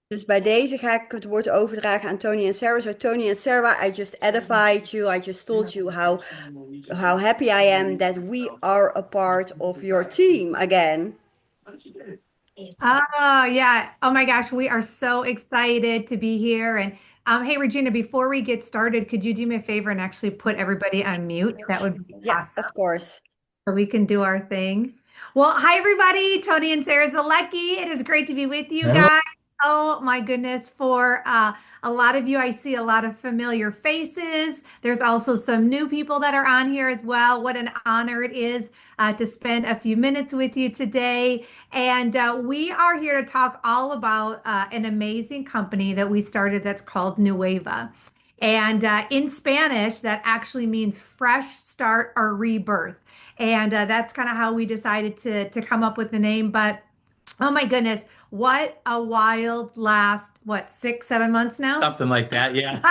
Dus bij deze ga ik het woord overdragen aan Tony en Sarah. So Tony and Sarah, I just edified you. I just told you how happy I am that we are a part of your team again. Oh, yeah. Oh my gosh, we are so excited to be here. And hey, Regina, before we get started, could you do me a favor and actually put everybody on mute? That would be Yeah, awesome. of course. So we can do our thing. Well, hi everybody, Tony and Sarah Zalecki. It is great to be with you guys. Oh my goodness, for a lot of you, I see a lot of familiar faces. There's also some new people that are on here as well. What an honor it is to spend a few minutes with you today. And we are here to talk all about an amazing company that we started that's called Nueva. And in Spanish, that actually means fresh start or rebirth. And that's kind of how we decided to come up with the name. But oh my goodness, what a wild last, what, 6, 7 months now? Something like that, yeah.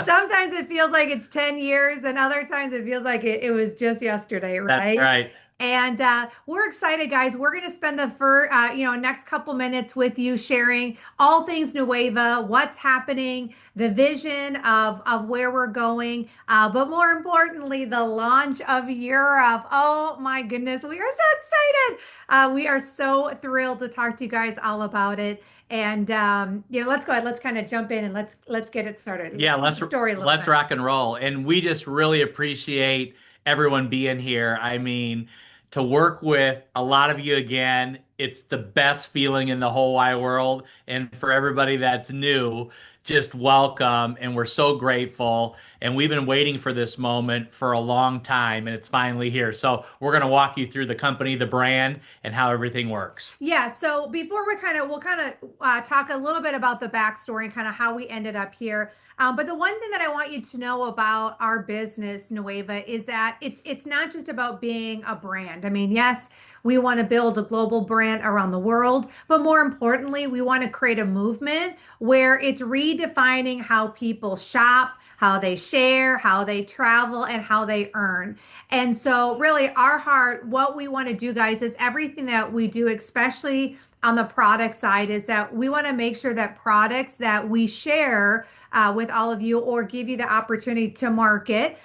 Sometimes it feels like it's 10 years, and other times it feels like it was just yesterday, That's right? right. And we're excited, guys. We're going to spend the next couple minutes with you sharing all things Nueva, what's happening, the vision of where we're going, but more importantly, the launch of Europe. Oh my goodness, we are so excited. We are so thrilled to talk to you guys all about it. And let's go ahead. Let's kind of jump in and let's get it started. Yeah, Tell let's the story a little let's bit. rock and roll. And we just really appreciate everyone being here. I mean, to work with a lot of you again, it's the best feeling in the whole wide world. And for everybody that's new, just welcome. And we're so grateful. And we've been waiting for this moment for a long time, and it's finally here. So we're going to walk you through the company, the brand, and how everything works. Yeah, so before we'll kind of talk a little bit about the backstory and kind of how we ended up here. But the one thing that I want you to know about our business, Nueva, is that it's not just about being a brand. I mean, yes, we want to build a global brand around the world, but more importantly, we want to create a movement where it's redefining how people shop, how they share, how they travel, and how they earn. And so, really, our heart, what we want to do, guys, is everything that we do, especially on the product side, is that we want to make sure that products that we share with all of you or give you the opportunity to market,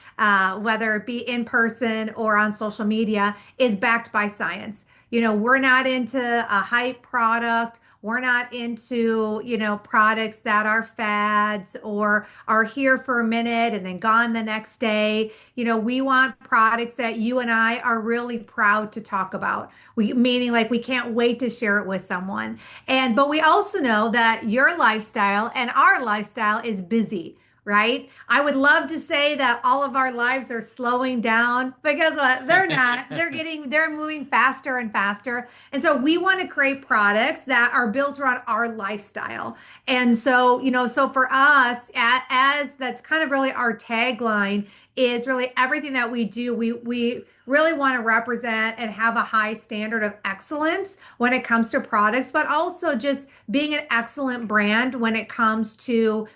whether it be in person or on social media, is backed by science. You know, we're not into a hype product. We're not into, products that are fads or are here for a minute and then gone the next day. You know, we want products that you and I are really proud to talk about. Meaning like we can't wait to share it with someone. But we also know that your lifestyle and our lifestyle is busy, right? I would love to say that all of our lives are slowing down, but guess what? They're not. They're moving faster and faster. And so we want to create products that are built around our lifestyle. And so, so for us, as that's kind of really our tagline is really everything that we do, we really want to represent and have a high standard of excellence when it comes to products, but also just being an excellent brand when it comes to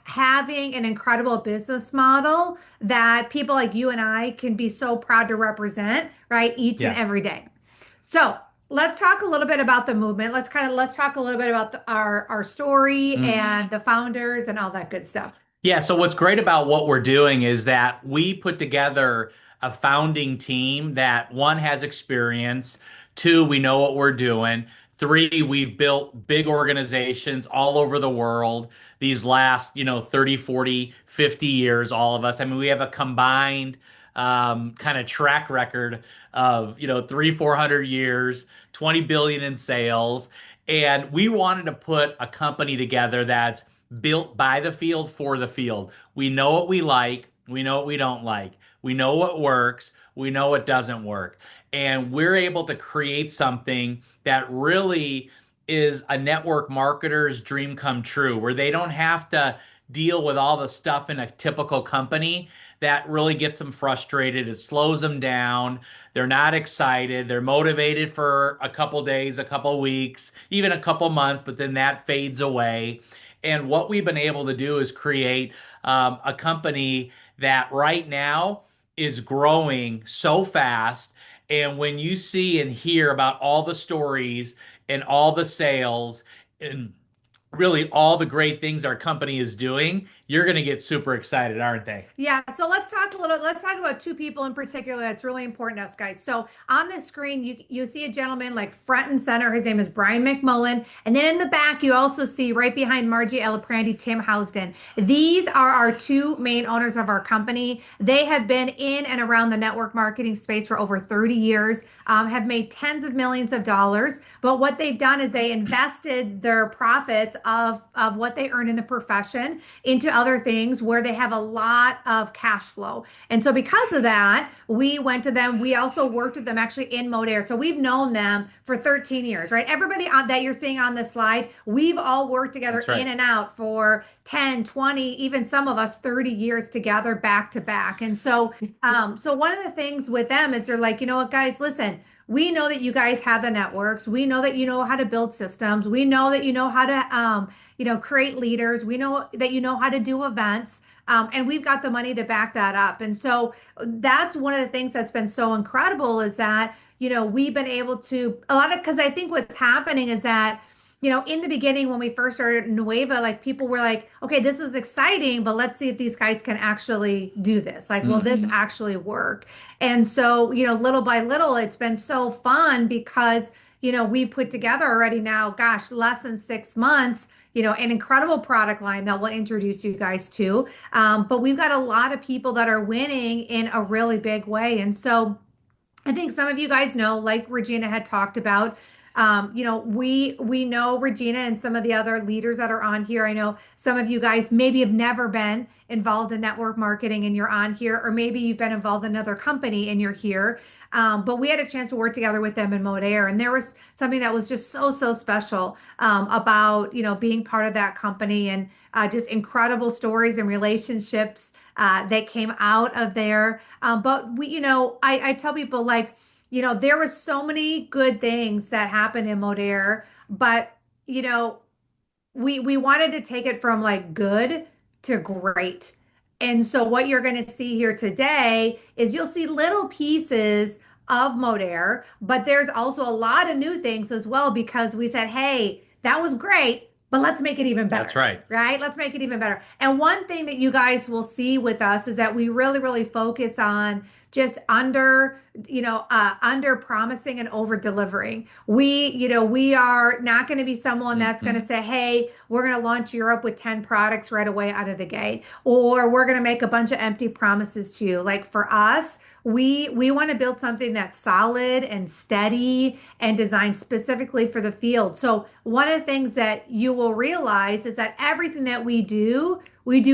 having an incredible business model that people like you and I can be so proud to represent, right? Each and Yeah. every day. So let's talk a little bit about the movement. Let's talk a little bit about our story and the founders and all that good stuff. Yeah, so what's great about what we're doing is that we put together a founding team that one has experience, two, we know what we're doing, three, we've built big organizations all over the world these last, 30, 40, 50 years, all of us. I mean, we have a combined kind of track record of, 400 years, 20 billion in sales. And we wanted to put a company together that's built by the field for the field. We know what we like, we know what we don't like, we know what works, we know what doesn't work. And we're able to create something that really is a network marketer's dream come true, where they don't have to deal with all the stuff in a typical company that really gets them frustrated. It slows them down. They're not excited. They're motivated for a couple days, a couple weeks, even a couple months, but then that fades away. And what we've been able to do is create a company that right now is growing so fast. And when you see and hear about all the stories and all the sales and really all the great things our company is doing, you're going to get super excited, aren't they? Yeah, so let's talk about two people in particular that's really important to us guys. So on the screen, you see a gentleman like front and center. His name is Brian McMullen. And then in the back, you also see right behind Margie Elaprandi, Tim Housden. These are our two main owners of our company. They have been in and around the network marketing space for over 30 years, have made tens of millions of dollars. But what they've done is they invested their profits of what they earn in the profession into other things where they have a lot of cash flow. And so because of that, we went to them. We also worked with them actually in Modair. So we've known them for 13 years, right? Everybody that you're seeing on this slide, we've all worked together That's right. in and out for 10, 20, even some of us 30 years together back to back. And so so one of the things with them is they're like, you know what, guys, listen, we know that you guys have the networks. We know that you know how to build systems. We know that you know how to create leaders. We know that you know how to do events. And we've got the money to back that up. And so that's one of the things that's been so incredible is that, we've been able to a lot of, because I think what's happening is that, in the beginning when we first started Nueva, like people were like, okay, this is exciting, but let's see if these guys can actually do this. Like, will this actually work? And so, little by little, it's been so fun because, we put together already now, gosh, less than 6 months, an incredible product line that we'll introduce you guys to. But we've got a lot of people that are winning in a really big way. And so I think some of you guys know, like Regina had talked about, we know Regina and some of the other leaders that are on here. I know some of you guys maybe have never been involved in network marketing and you're on here, or maybe you've been involved in another company and you're here. But we had a chance to work together with them in Modair, and there was something that was just so special about being part of that company and just incredible stories and relationships that came out of there. But I tell people like, there was so many good things that happened in Modair, but you know, we wanted to take it from like good to great. And so what you're going to see here today is you'll see little pieces of Modair, but there's also a lot of new things as well because we said, hey, that was great, but let's make it even That's better. right. Right? Let's make it even better. And one thing that you guys will see with us is that we really focus on just under promising and over delivering. We are not going to be someone that's going to say, hey, we're going to launch Europe with 10 products right away out of the gate, or we're going to make a bunch of empty promises to you. Like for us, we want to build something that's solid and steady and designed specifically for the field. So one of the things that you will realize is that everything that we do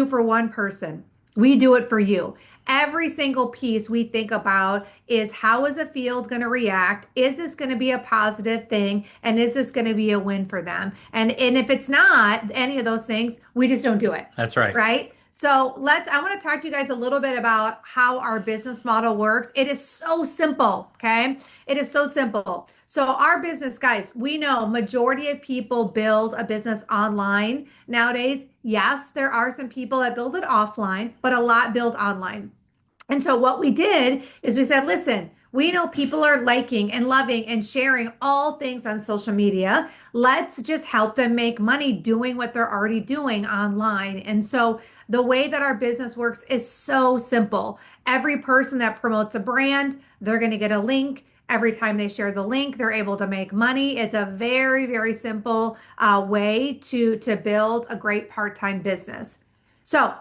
for one person. We do it for you. Every single piece we think about is how is a field going to react? Is this going to be a positive thing? And is this going to be a win for them? And if it's not any of those things, we just don't do it. That's right. Right? So I want to talk to you guys a little bit about how our business model works. It is so simple, okay? It is so simple. So our business, guys, we know majority of people build a business online nowadays. Yes, there are some people that build it offline, but a lot build online. And so what we did is we said, listen, we know people are liking and loving and sharing all things on social media. Let's just help them make money doing what they're already doing online. And so the way that our business works is so simple. Every person that promotes a brand, they're going to get a link. Every time they share the link, they're able to make money. It's a very simple way to build a great part-time business. So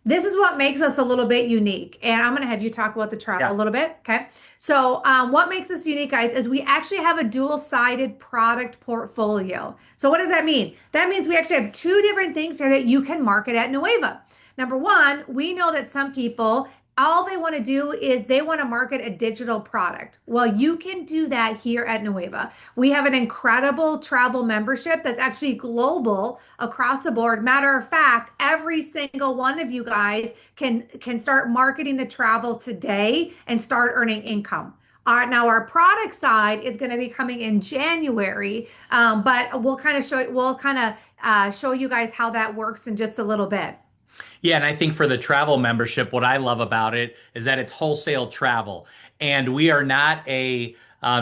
this is what makes us a little bit unique. And I'm going to have you talk about the travel a little bit. Okay. So what makes us unique, guys, is we actually have a dual-sided product portfolio. So what does that mean? That means we actually have two different things here that you can market at Nueva. Number one, we know that some people, all they want to do is they want to market a digital product. Well, you can do that here at Nueva. We have an incredible travel membership that's actually global across the board. Matter of fact, every single one of you guys can start marketing the travel today and start earning income. Now our product side is going to be coming in January, but we'll kind of show you guys how that works in just a little bit. Yeah, and I think for the travel membership, what I love about it is that it's wholesale travel, and we are not a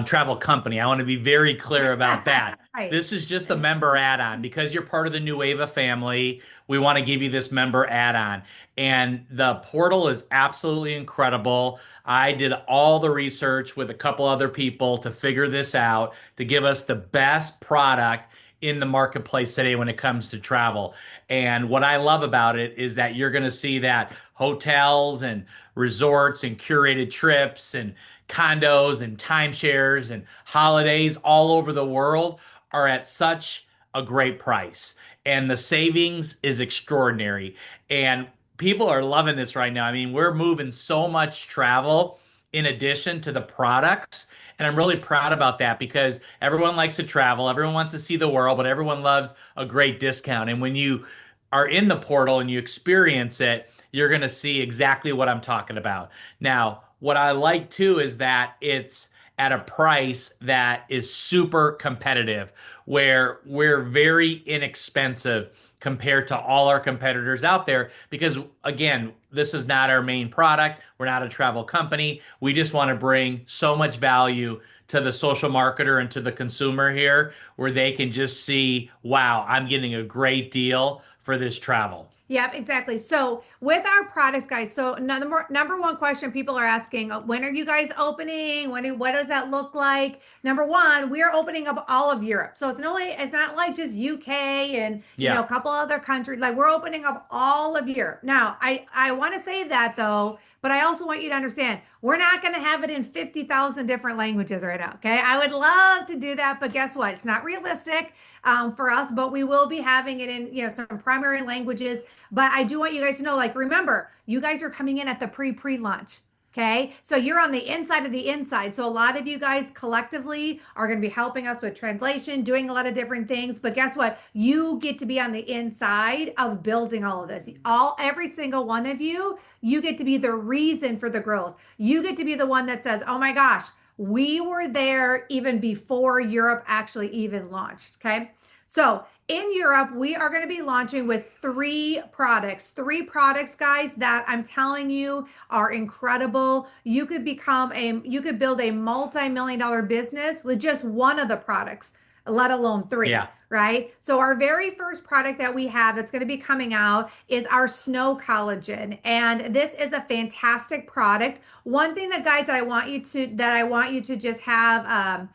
travel company. I want to be very clear about that. Right. This is just a member add-on because you're part of the Nueva family. We want to give you this member add-on. And the portal is absolutely incredible. I did all the research with a couple other people to figure this out to give us the best product in the marketplace today when it comes to travel. And what I love about it is that you're going to see that hotels and resorts and curated trips and condos and timeshares and holidays all over the world are at such a great price. And the savings is extraordinary. And people are loving this right now. I mean, we're moving so much travel in addition to the products. And I'm really proud about that because everyone likes to travel, everyone wants to see the world, but everyone loves a great discount. And when you are in the portal and you experience it, you're going to see exactly what I'm talking about. Now, what I like too is that it's at a price that is super competitive, where we're very inexpensive compared to all our competitors out there. Because again, this is not our main product. We're not a travel company. We just want to bring so much value to the social marketer and to the consumer here, where they can just see, wow, I'm getting a great deal for this travel. Yep, exactly. So with our products, guys, so number one question people are asking, when are you guys opening? What does that look like? Number one, we are opening up all of Europe. So it's not like just UK and Yeah. a couple other countries. Like we're opening up all of Europe. Now, I want to say that though, but I also want you to understand we're not going to have it in 50,000 different languages right now. Okay. I would love to do that, but guess what? It's not realistic for us, but we will be having it in, some primary languages. But I do want you guys to know, like, remember, you guys are coming in at the pre-launch. Okay. So you're on the inside of the inside. So a lot of you guys collectively are going to be helping us with translation, doing a lot of different things. But guess what? You get to be on the inside of building all of this. Every single one of you, you get to be the reason for the growth. You get to be the one that says, oh my gosh, we were there even before Europe actually even launched. Okay. So in Europe, we are going to be launching with three products, guys, that I'm telling you are incredible. You could build a multi-million dollar business with just one of the products, let alone three. Yeah. Right. So our very first product that we have that's going to be coming out is our snow collagen. And this is a fantastic product. One thing that guys that I want you to just have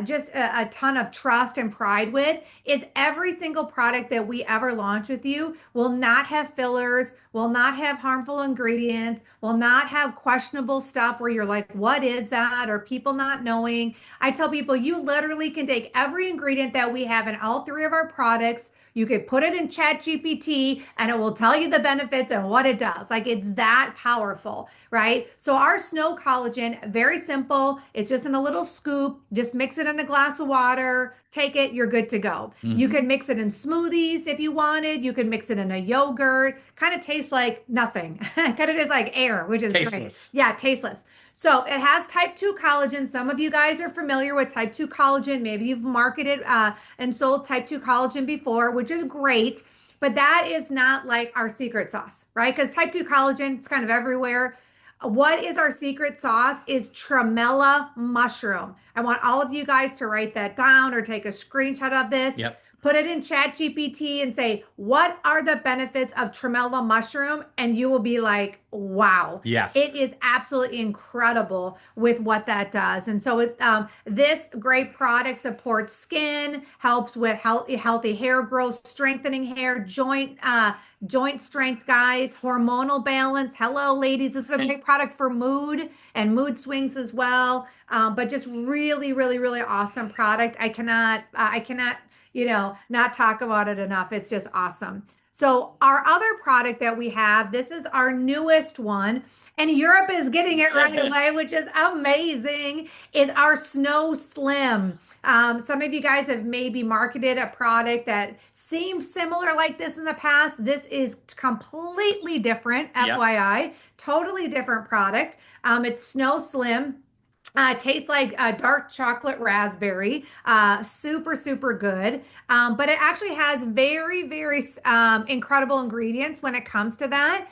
just a ton of trust and pride with is every single product that we ever launch with you will not have fillers, will not have harmful ingredients, will not have questionable stuff where you're like, what is that? Or people not knowing. I tell people you literally can take every ingredient that we have in all three of our products. You could put it in Chat GPT and it will tell you the benefits and what it does. Like it's that powerful, right? So our snow collagen, very simple. It's just in a little scoop. Just mix it in a glass of water, take it, you're good to go. You Hmm. could mix it in smoothies if you wanted. You could mix it in a yogurt. Kind of tastes like nothing. Kind of tastes like air, which is great. Tasteless. Yeah, tasteless. So it has type 2 collagen. Some of you guys are familiar with type 2 collagen. Maybe you've marketed and sold type 2 collagen before, which is great. But that is not like our secret sauce, right? Because type 2 collagen, it's kind of everywhere. What is our secret sauce is tremella mushroom. I want all of you guys to write that down or take a screenshot of this. Yep. Put it in Chat GPT and say, what are the benefits of tremella mushroom? And you will be like, wow, it Yes. is absolutely incredible with what that does. And so this great product supports skin, helps with healthy hair growth, strengthening hair, joint strength, guys, hormonal balance. Hello, ladies. This is a great product for mood and mood swings as well. But just really, really, really awesome product. I cannot not talk about it enough. It's just awesome. So our other product that we have, this is our newest one, and Europe is getting it right away, which is amazing, is our Snow Slim. Some of you guys have maybe marketed a product that seems similar like this in the past. This is completely different, Yep. FYI, totally different product. It's Snow Slim. Tastes like dark chocolate raspberry. Super, super good. But it actually has very, very incredible ingredients when it comes to that.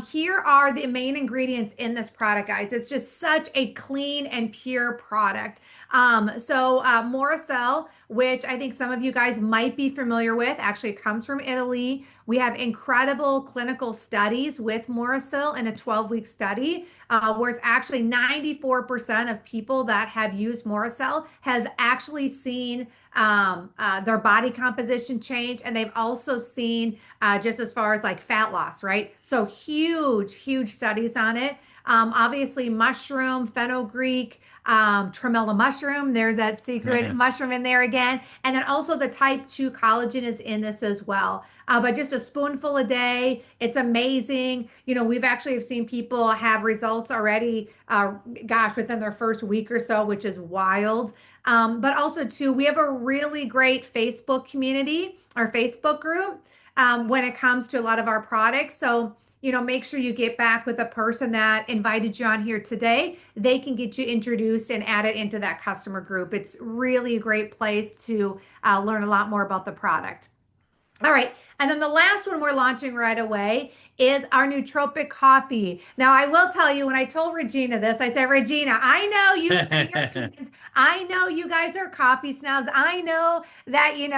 Here are the main ingredients in this product, guys. It's just such a clean and pure product. Morocell, which I think some of you guys might be familiar with, actually comes from Italy. We have incredible clinical studies with Morocell in a 12-week study, where it's actually 94% of people that have used Morocell has actually seen their body composition change, and they've also seen just as far as like fat loss, right? So huge, huge studies on it. Obviously, mushroom, fenugreek, tremella mushroom. There's that secret mushroom in there again. And then also the type 2 collagen is in this as well. But just a spoonful a day, it's amazing. We've actually have seen people have results already, gosh, within their first week or so, which is wild. But also too, we have a really great Facebook community, our Facebook group, when it comes to a lot of our products. So make sure you get back with a person that invited you on here today. They can get you introduced and added into that customer group. It's really a great place to learn a lot more about the product. All right. And then the last one we're launching right away is our nootropic coffee. Now, I will tell you, when I told Regina this, I said, Regina, I know you Europeans, I know you guys are coffee snobs. I know that, you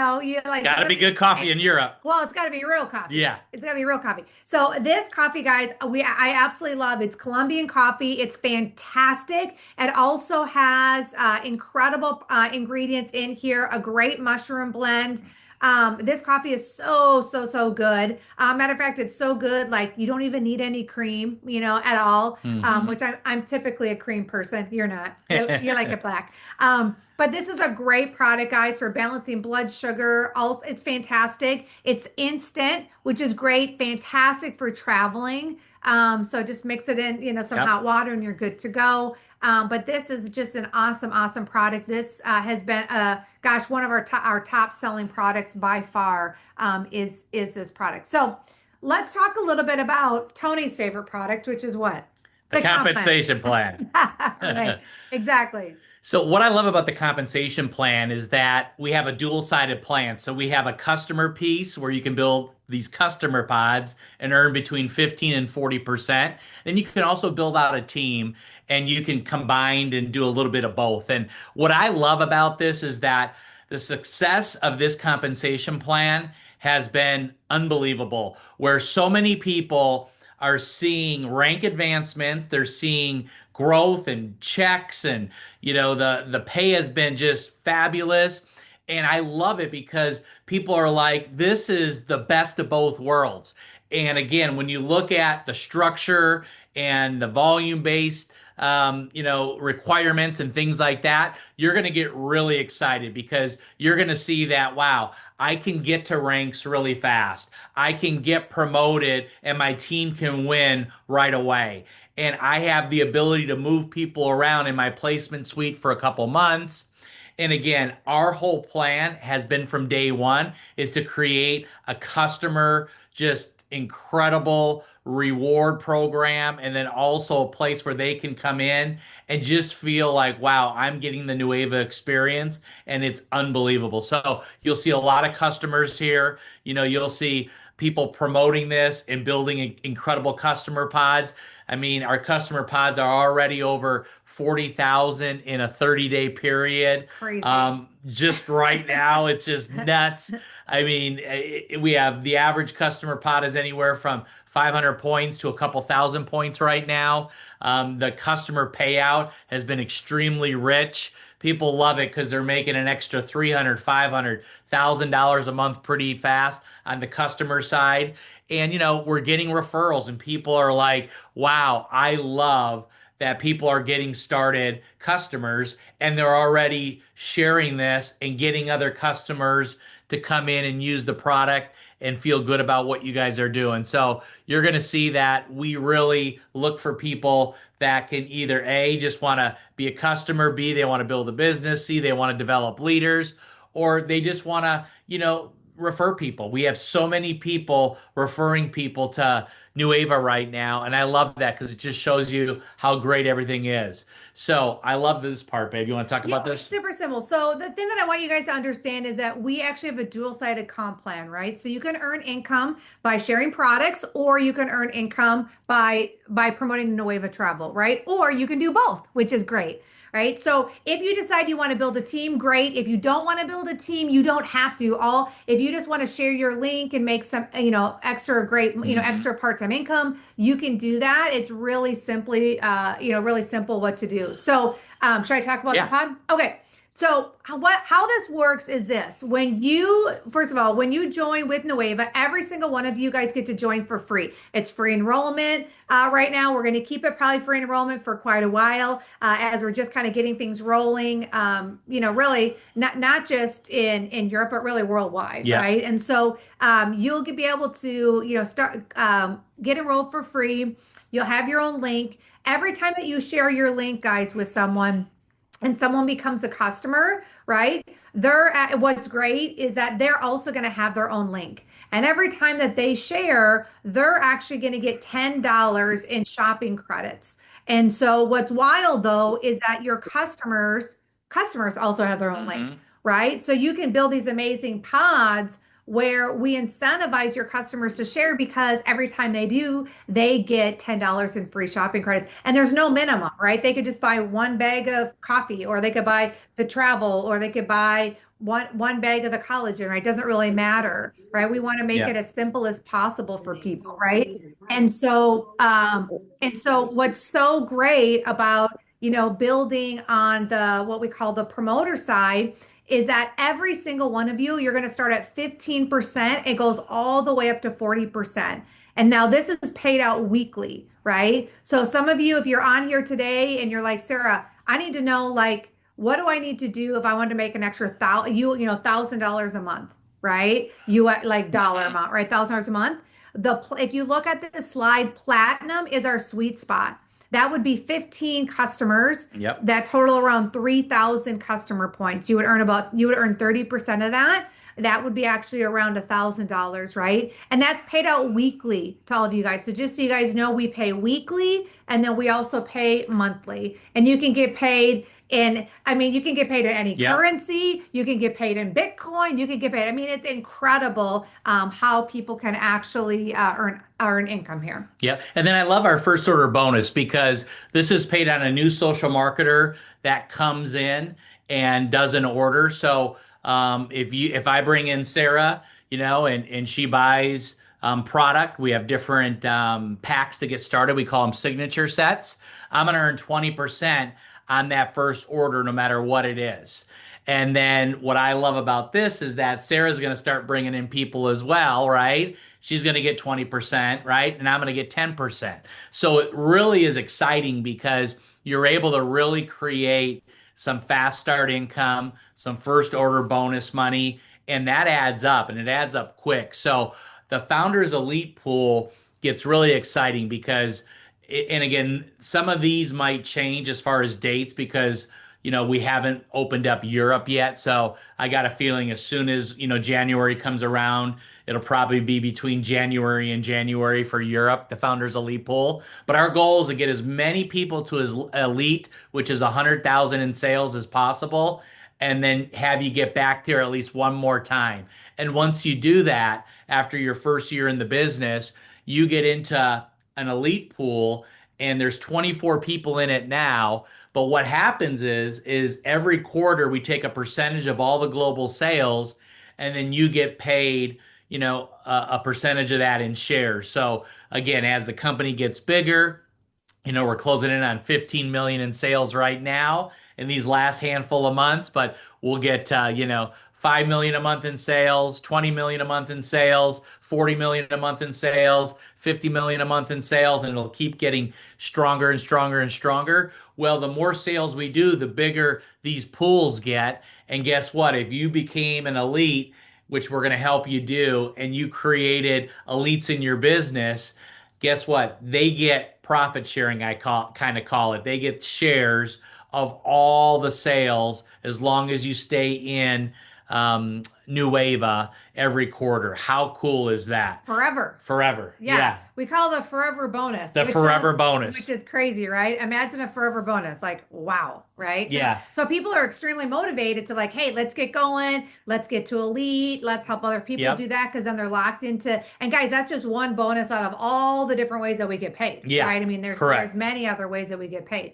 like Got to be good coffee in Europe. well, it's got to be real coffee. Yeah. It's got to be real coffee. So this coffee, guys, I absolutely love. It's Colombian coffee. It's fantastic. It also has incredible ingredients in here, a great mushroom blend. This coffee is so, so, so good. Matter of fact, it's so good, like you don't even need any cream, at all. Which I'm typically a cream person. You're not. You're like a black. But this is a great product, guys, for balancing blood sugar. Also, it's fantastic. It's instant, which is great. Fantastic for traveling. So just mix it in, some hot water and you're good to go. But this is just an awesome, awesome product. This has been, gosh, one of our top selling products by far, is this product. So let's talk a little bit about Tony's favorite product, which is what? The compensation plan. Right, exactly. So what I love about the compensation plan is that we have a dual-sided plan. So we have a customer piece where you can build these customer pods and earn between 15 and 40%. Then you can also build out a team and you can combine and do a little bit of both. And what I love about this is that the success of this compensation plan has been unbelievable, where so many people are seeing rank advancements, they're seeing growth and checks, and the pay has been just fabulous. And I love it because people are like, this is the best of both worlds. And again, when you look at the structure and the volume based requirements and things like that, you're going to get really excited because you're going to see that, wow, I can get to ranks really fast. I can get promoted and my team can win right away. And I have the ability to move people around in my placement suite for a couple months. And again, our whole plan has been from day one is to create a customer just incredible reward program, and then also a place where they can come in and just feel like, wow, I'm getting the Nueva experience and it's unbelievable. So you'll see a lot of customers here. You'll see people promoting this and building incredible customer pods. I mean, our customer pods are already over 40,000 in a 30-day period. Crazy. Just right now, it's just nuts. I mean, we have the average customer pod is anywhere from 500 points to a couple thousand points right now. The customer payout has been extremely rich. People love it because they're making an extra $300, $500, $1,000 a month pretty fast on the customer side. And, we're getting referrals and people are like, wow, I love that people are getting started customers and they're already sharing this and getting other customers to come in and use the product and feel good about what you guys are doing. So you're going to see that we really look for people that can either A, just want to be a customer, B, they want to build a business, C, they want to develop leaders, or they just want to, refer people. We have so many people referring people to Nueva right now, and I love that because it just shows you how great everything is. So I love this part, babe. You want to talk Yeah, about it's this? super simple. So the thing that I want you guys to understand is that we actually have a dual-sided comp plan, right? So you can earn income by sharing products, or you can earn income by promoting the Nueva travel, right? Or you can do both, which is great. Right. So if you decide you want to build a team, great. If you don't want to build a team, you don't have to. All if you just want to share your link and make some, extra great, Hmm. extra part-time income, you can do that. It's really simply, really simple what to do. So should I talk about the Yeah. pod? Okay. So how this works is this. When you first of all, when you join with Nueva, every single one of you guys get to join for free. It's free enrollment. Right now, we're going to keep it probably free enrollment for quite a while, as we're just kind of getting things rolling. Really not just in Europe, but really worldwide, Yeah. right? And so you'll be able to start get enrolled for free. You'll have your own link. Every time that you share your link, guys, with someone and someone becomes a customer, right? What's great is that they're also going to have their own link. And every time that they share, they're actually going to get $10 in shopping credits. And so what's wild though is that your customers also have their own link, Hmm. right? So you can build these amazing pods where we incentivize your customers to share because every time they do, they get $10 in free shopping credits. And there's no minimum, right? They could just buy one bag of coffee, or they could buy the travel, or they could buy one bag of the collagen, right? It doesn't really matter, right? We want to make Yeah. it as simple as possible for people, right? And so what's so great about, building on the what we call the promoter side is that every single one of you, you're going to start at 15%. It goes all the way up to 40%. And now this is paid out weekly, right? So some of you, if you're on here today and you're like, Sarah, I need to know, like, what do I need to do if I want to make an extra $1,000 a month, right? Like dollar Hmm. amount, right? $1,000 a month. If you look at this slide, platinum is our sweet spot. That would be 15 customers Yep. that total around 3,000 customer points. You would earn 30% of that. That would be actually around $1,000, right? And that's paid out weekly to all of you guys. So just so you guys know, we pay weekly and then we also pay monthly. And you can get paid you can get paid in any Yep. currency. You can get paid in Bitcoin. You can get paid. I mean, it's incredible how people can actually earn income here. Yeah. And then I love our first order bonus because this is paid on a new social marketer that comes in and does an order. So if I bring in Sarah, and she buys product, we have different packs to get started. We call them signature sets. I'm gonna earn 20% on that first order, no matter what it is. And then what I love about this is that Sarah's going to start bringing in people as well, right? She's going to get 20%, right? And I'm going to get 10%. So it really is exciting because you're able to really create some fast start income, some first order bonus money, and that adds up and it adds up quick. So the Founders Elite Pool gets really exciting because, and again, some of these might change as far as dates because we haven't opened up Europe yet. So I got a feeling as soon as, January comes around, it'll probably be between January and January for Europe, the Founders Elite Pool. But our goal is to get as many people to as elite, which is 100,000 in sales as possible, and then have you get back there at least one more time. And once you do that, after your first year in the business, you get into an elite pool and there's 24 people in it now. But what happens is every quarter we take a percentage of all the global sales, and then you get paid, a percentage of that in shares. So again, as the company gets bigger, we're closing in on 15 million in sales right now in these last handful of months, but we'll get 5 million a month in sales, 20 million a month in sales, 40 million a month in sales, 50 million a month in sales, and it'll keep getting stronger and stronger and stronger. Well, the more sales we do, the bigger these pools get. And guess what? If you became an elite, which we're going to help you do, and you created elites in your business, guess what? They get profit sharing, I call it. They get shares of all the sales as long as you stay in Nueva every quarter. How cool is that? Forever. Forever. Yeah, Yeah. we call the forever bonus, The forever which bonus. is crazy, right? Imagine a forever bonus, like wow, right? So, Yeah. so people are extremely motivated to like, hey, let's get going, let's get to elite, let's help other people do Yep. that because then they're locked into. And guys, that's just one bonus out of all the different ways that we get paid, Yeah. right? I mean, there's Correct. many other ways that we get paid.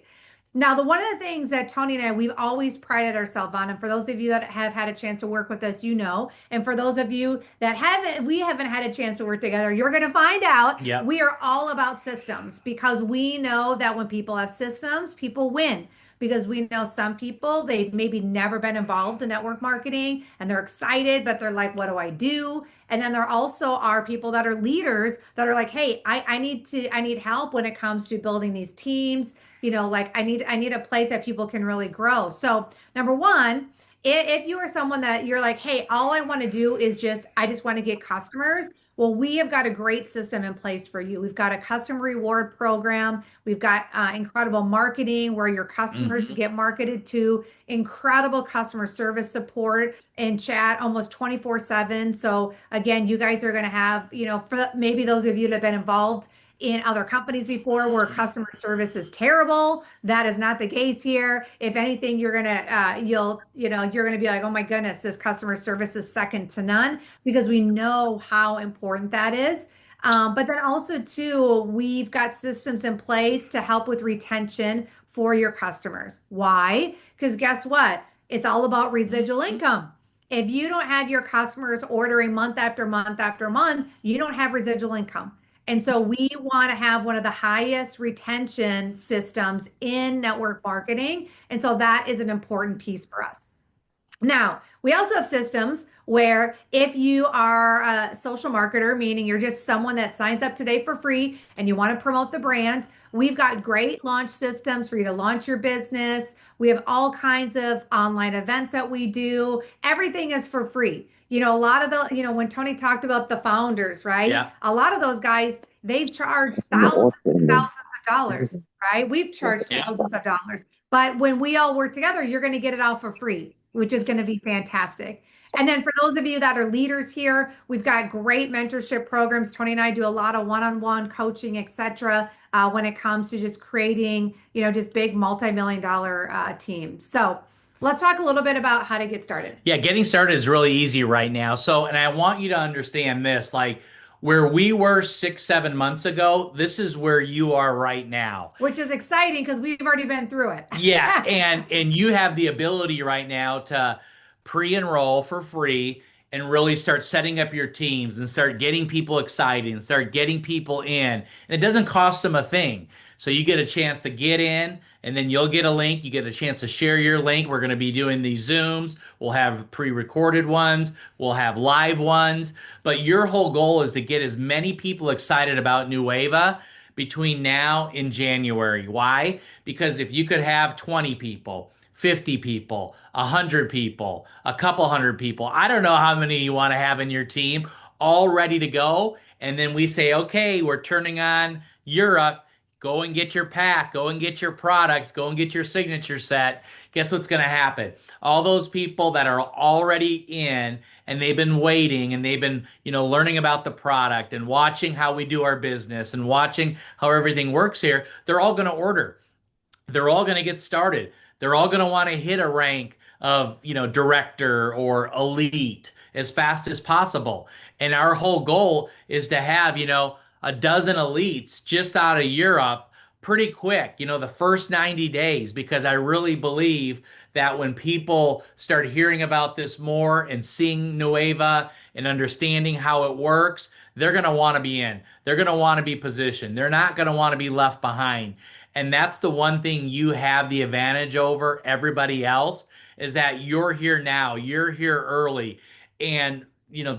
Now, the one of the things that Tony and I we've always prided ourselves on, and for those of you that have had a chance to work with us, you know, and for those of you that we haven't had a chance to work together, you're going to find out Yep. we are all about systems because we know that when people have systems, people win. Because we know some people, they've maybe never been involved in network marketing and they're excited, but they're like, what do I do? And then there also are people that are leaders that are like, hey, I need help when it comes to building these teams. Like I need a place that people can really grow. So number one, if you are someone that you're like, hey, all I want to do is I just want to get customers. Well, we have got a great system in place for you. We've got a custom reward program. We've got incredible marketing where your customers Hmm. get marketed to, incredible customer service support and chat almost 24/7. So again, you guys are going to have, for maybe those of you that have been involved in other companies before where customer service is terrible. That is not the case here. If anything, you're gonna be like, oh my goodness, this customer service is second to none because we know how important that is. But then also too, we've got systems in place to help with retention for your customers. Why? Because guess what? It's all about residual income. If you don't have your customers ordering month after month after month, you don't have residual income. And so we want to have one of the highest retention systems in network marketing. And so that is an important piece for us. Now, we also have systems where if you are a social marketer, meaning you're just someone that signs up today for free and you want to promote the brand, we've got great launch systems for you to launch your business. We have all kinds of online events that we do. Everything is for free. A lot of when Tony talked about the founders, right? Yeah. A lot of those guys, they've charged No, thousands and awesome. thousands of dollars, right? We've charged Yeah. thousands of dollars. But when we all work together, you're going to get it all for free, which is going to be fantastic. And then for those of you that are leaders here, we've got great mentorship programs. Tony and I do a lot of one-on-one coaching, etc. When it comes to just creating, just big multi-million dollar teams. So let's talk a little bit about how to get started. Yeah, getting started is really easy right now. So, and I want you to understand this, like where we were 6, 7 months ago, this is where you are right now. Which is exciting because we've already been through it. Yeah, and you have the ability right now to pre-enroll for free and really start setting up your teams and start getting people excited and start getting people in. And it doesn't cost them a thing. So you get a chance to get in and then you'll get a link. You get a chance to share your link. We're going to be doing these Zooms. We'll have pre-recorded ones. We'll have live ones. But your whole goal is to get as many people excited about Nueva between now and January. Why? Because if you could have 20 people, 50 people, 100 people, a couple hundred people, I don't know how many you want to have in your team, all ready to go. And then we say, okay, we're turning on Europe. Go and get your pack. Go and get your products. Go and get your signature set. Guess what's going to happen? All those people that are already in and they've been waiting and they've been, learning about the product and watching how we do our business and watching how everything works here, they're all going to order. They're all going to get started. They're all going to want to hit a rank of, director or elite as fast as possible. And our whole goal is to have, a dozen elites just out of Europe pretty quick, the first 90 days, because I really believe that when people start hearing about this more and seeing Nueva and understanding how it works, they're going to want to be in. They're going to want to be positioned. They're not going to want to be left behind. And that's the one thing you have the advantage over everybody else is that you're here now, you're here early. And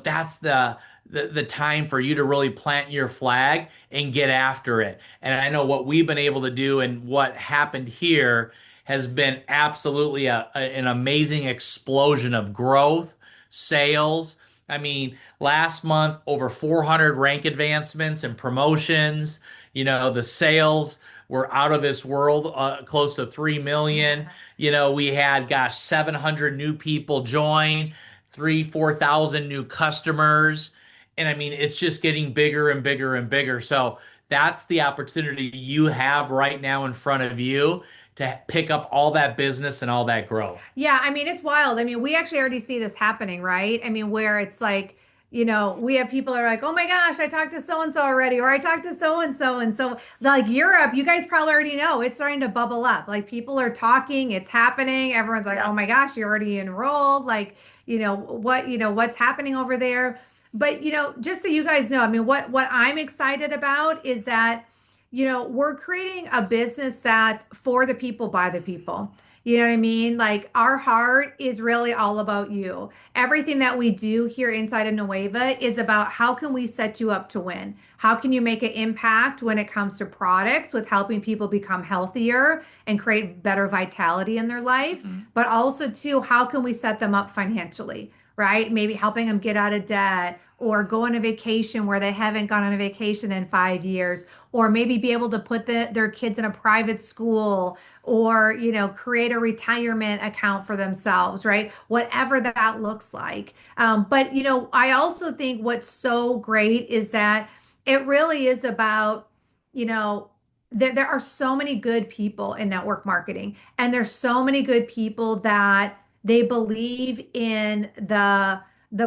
that's the time for you to really plant your flag and get after it. And I know what we've been able to do and what happened here has been absolutely an amazing explosion of growth, sales. I mean, last month, over 400 rank advancements and promotions. The sales were out of this world, close to 3 million. We had, gosh, 700 new people join. 3, 4,000 new customers. And I mean, it's just getting bigger and bigger and bigger. So that's the opportunity you have right now in front of you to pick up all that business and all that growth. Yeah, I mean, it's wild. I mean, we actually already see this happening, right? I mean, where it's like, we have people that are like, oh my gosh, I talked to so and so already, or I talked to so and so. And so, like Europe, you guys probably already know it's starting to bubble up. Like people are talking, it's happening. Everyone's like, oh Yeah. my gosh, you're already enrolled. Like, what's happening over there. But, just so you guys know, I mean, what I'm excited about is that, we're creating a business that for the people, by the people. You know what I mean? Like our heart is really all about you. Everything that we do here inside of Nueva is about how can we set you up to win? How can you make an impact when it comes to products with helping people become healthier and create better vitality in their life? Mhm. But also too, how can we set them up financially, right? Maybe helping them get out of debt or go on a vacation where they haven't gone on a vacation in 5 years, or maybe be able to put their kids in a private school or create a retirement account for themselves, right? Whatever that looks like. But I also think what's so great is that it really is about you know there are so many good people in network marketing, and there's so many good people that they believe in the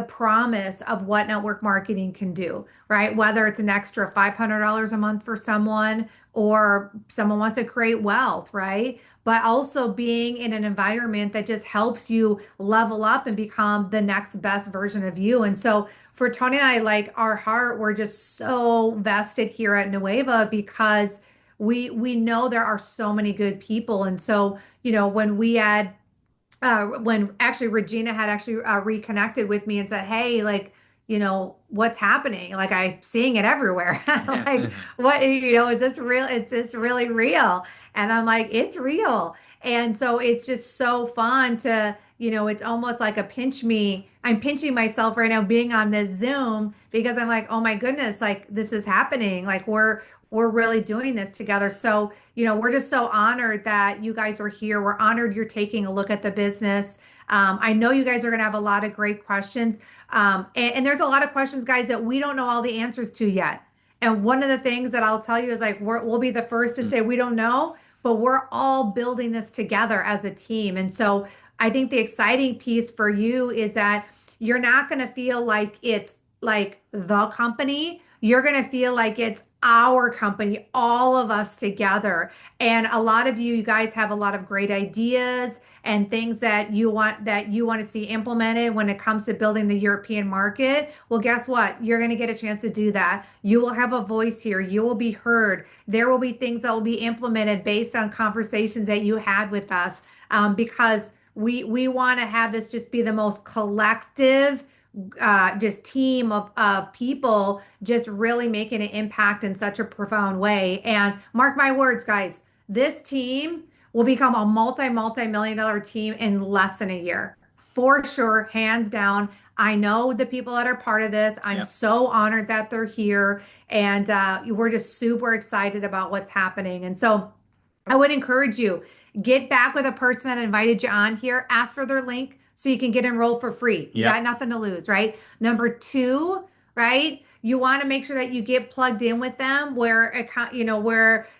promise of what network marketing can do, right? Whether it's an extra $500 a month for someone, or someone wants to create wealth, right? But also being in an environment that just helps you level up and become the next best version of you. And so for Tony and I, like our heart, we're just so vested here at Nueva because we know there are so many good people. And so, when actually Regina had actually reconnected with me and said, "Hey, like, what's happening? Like, I'm seeing it everywhere. Like, what, is this real? Is this really real?" And I'm like, "It's real." And so it's just so fun to, it's almost like a pinch me. I'm pinching myself right now being on this Zoom because I'm like, "Oh my goodness, like this is happening. Like we're really doing this together." So, we're just so honored that you guys are here. We're honored you're taking a look at the business. I know you guys are going to have a lot of great questions. And there's a lot of questions, guys, that we don't know all the answers to yet. And one of the things that I'll tell you is like, we'll be the first to say we don't know, but we're all building this together as a team. And so I think the exciting piece for you is that you're not going to feel like it's like the company. You're going to feel like it's our company, all of us together. And a lot of you guys have a lot of great ideas and things that you want to see implemented when it comes to building the European market. Well, guess what? You're going to get a chance to do that. You will have a voice here. You will be heard. There will be things that will be implemented based on conversations that you had with us, because we want to have this just be the most collective just team of people just really making an impact in such a profound way. And mark my words, guys, this team will become a multi-million dollar team in less than a year. For sure, hands down. I know the people that are part of this. I'm Yep. so honored that they're here. And we're just super excited about what's happening. And so I would encourage you, get back with a person that invited you on here, ask for their link so you can get enrolled for free. You got Yep. nothing to lose, right? Number two, right? You want to make sure that you get plugged in with them where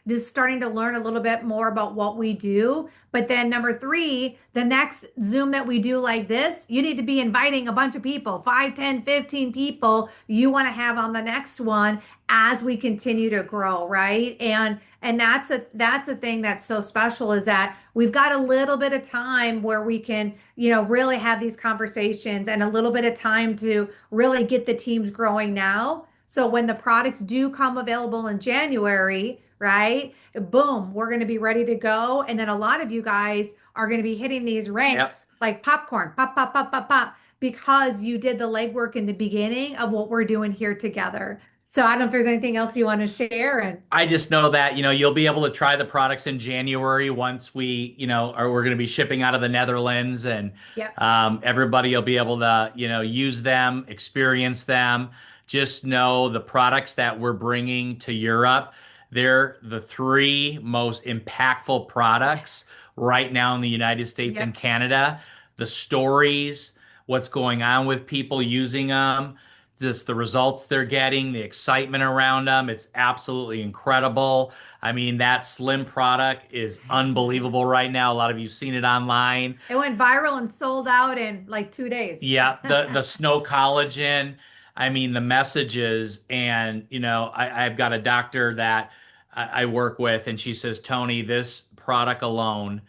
just starting to learn a little bit more about what we do. But then number three, the next Zoom that we do like this, you need to be inviting a bunch of people, 5, 10, 15 people you want to have on the next one as we continue to grow, right? And that's a thing that's so special is that we've got a little bit of time where we can, really have these conversations and a little bit of time to really get the teams growing now. So when the products do come available in January, right? Boom, we're going to be ready to go. And then a lot of you guys are going to be hitting these Yep. ranks like popcorn, pop, pop, pop, pop, pop, because you did the legwork in the beginning of what we're doing here together. So I don't know if there's anything else you want to share. And I just know that, you'll be able to try the products in January once we're going to be shipping out of the Netherlands, and yep, everybody will be able to, use them, experience them. Just know the products that we're bringing to Europe, they're the three most impactful products right now in the United States and yep, Canada. The stories, what's going on with people using them, just the results they're getting, the excitement around them. It's absolutely incredible. I mean, that slim product is unbelievable right now. A lot of you've seen it online. It went viral and sold out in like 2 days. Yeah, the snow collagen. I mean, the messages, and I've got a doctor that I work with, and she says, Tony, this product alone,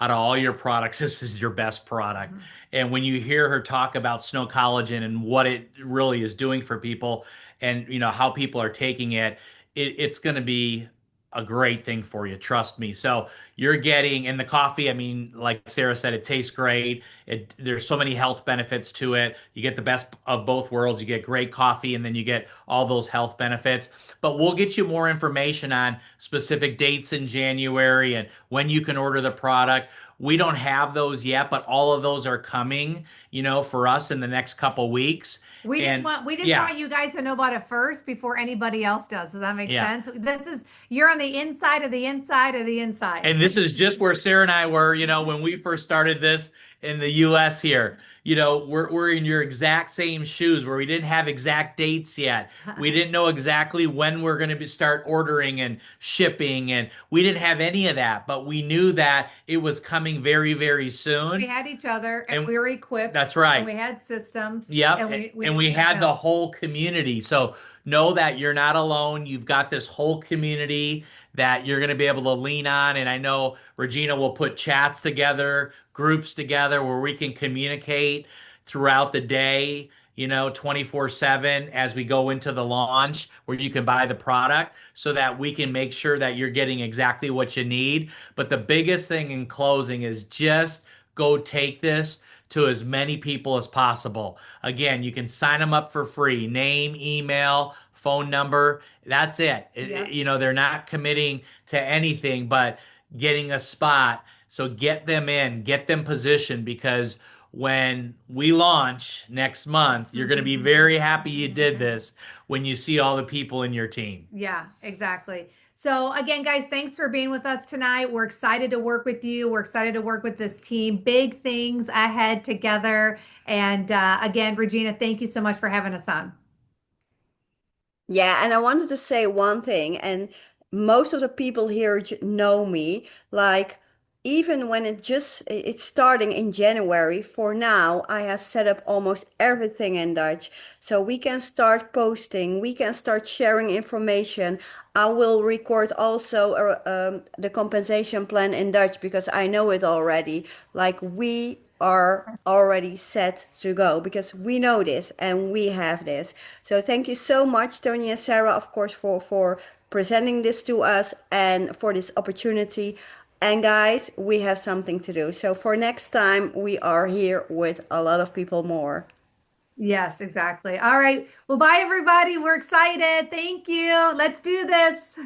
out of all your products, this is your best product. Mhm. And when you hear her talk about snow collagen and what it really is doing for people, and how people are taking it, it's going to be a great thing for you. Trust me. So you're getting in the coffee. I mean, like Sarah said, it tastes great. There's so many health benefits to it. You get the best of both worlds. You get great coffee, and then you get all those health benefits. But we'll get you more information on specific dates in January and when you can order the product. We don't have those yet, but all of those are coming, for us in the next couple weeks. And We just yeah, want you guys to know about it first before anybody else does. Does that make yeah. sense? You're on the inside of the inside of the inside. And this is just where Sarah and I were, when we first started this in the US here. We're in your exact same shoes where we didn't have exact dates yet. We didn't know exactly when we're going to start ordering and shipping, and we didn't have any of that, but we knew that it was coming very, very We soon. had each other and And we were equipped that's and right. we had systems Yep. and we And we just had the built. whole community. So know that you're not alone. You've got this whole community that you're going to be able to lean on. And I know Regina will put chats together, groups together where we can communicate throughout the day, 24/7 as we go into the launch where you can buy the product so that we can make sure that you're getting exactly what you need. But the biggest thing in closing is just go take this to as many people as possible. Again, you can sign them up for free. Name, email, phone number. That's it. Yeah. They're not committing to anything but getting a spot. So get them in, get them positioned because when we launch next month, you're going to be very happy you did this when you see all the people in your team. Yeah, exactly. So again, guys, thanks for being with us tonight. We're excited to work with you. We're excited to work with this team. Big things ahead together. And again, Regina, thank you so much for having us on. Yeah, and I wanted to say one thing, and most of the people here know me. Like, even when it's starting in January, for now, I have set up almost everything in Dutch. So we can start posting, we can start sharing information. I will record also the compensation plan in Dutch because I know it already. Like, we are already set to go because we know this and we have this. So thank you so much, Tony and Sarah, of course, for presenting this to us and for this opportunity. And guys, we have something to do. So for next time, we are here with a lot of people more. Yes, exactly. All right. Well, bye, everybody. We're excited. Thank you. Let's do this.